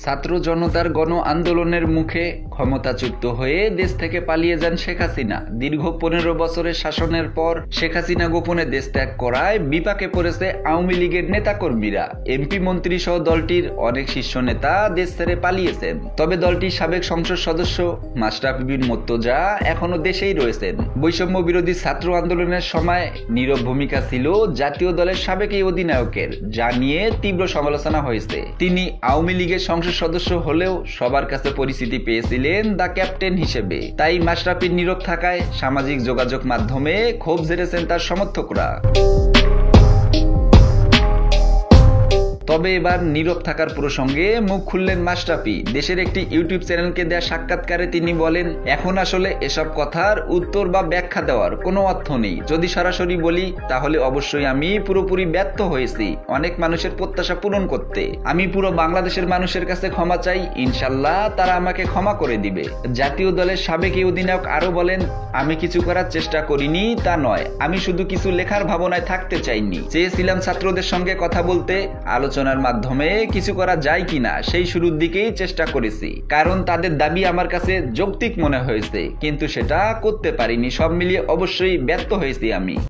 ছাত্র জনতার গণ আন্দোলনের মুখে ক্ষমতাচ্যুত হয়ে দেশ থেকে পালিয়ে যান শেখ হাসিনা। দীর্ঘ 15 বছরের শাসনের পর শেখ হাসিনা গোপনে দেশ ত্যাগ করায় বিপাকে পড়েছে আওয়ামী লীগের নেতাকর্মীরা। এমপি মন্ত্রী সহ দলটির অনেক শীর্ষ নেতা দেশ ছেড়ে পালিয়েছেন। তবে দলটির সাবেক সংসদ সদস্য মাশরাফি বিন মুর্তজা এখনো দেশেই রয়েছেন। বৈষম্য বিরোধী ছাত্র আন্দোলনের সময় নীরব ভূমিকা ছিল জাতীয় দলের সাবেক এই অধিনায়কের, যা নিয়ে তীব্র সমালোচনা হয়েছে। তিনি আওয়ামী লীগের সংসদ সদস্য হলেও সবার কাছে পরিচিতি পেয়েছিলেন দ্য ক্যাপ্টেন হিসেবে। তাই মাশরাফির নীরব থাকায় সামাজিক যোগাযোগ মাধ্যমে ক্ষোভ ঝেড়েছেন তার সমর্থকরা। তবে এবার নীরব থাকার প্রসঙ্গে মুখ খুললেন মাশরাফি। দেশের একটি ইউটিউব চ্যানেলকে দেয়া সাক্ষাৎকারে তিনি বলেন, এখন আসলে এসব কথার উত্তর বা ব্যাখ্যা দেওয়ার কোনো অর্থ নেই। যদি সরাসরি বলি তাহলে অবশ্যই আমি পুরোপুরি ব্যর্থ হয়েছি অনেক মানুষের প্রত্যাশা পূরণ করতে। আমি পুরো বাংলাদেশের মানুষের কাছে ক্ষমা চাই, ইনশাল্লাহ তারা আমাকে ক্ষমা করে দিবে। জাতীয় দলের সাবেক এই অধিনায়ক আরো বলেন, আমি কিছু করার চেষ্টা করিনি তা নয়, আমি শুধু কিছু লেখার ভাবনায় থাকতে চাইনি। চেয়েছিলাম ছাত্রদের সঙ্গে কথা বলতে, আলোচনার মাধ্যমে কিছু করা যায় কিনা সেই শুরুর দিকেই চেষ্টা করেছি, কারণ তাদের দাবি আমার কাছে যৌক্তিক মনে হয়েছে, কিন্তু সেটা করতে পারিনি। সব মিলিয়ে অবশ্যই ব্যর্থ হয়েছি আমি।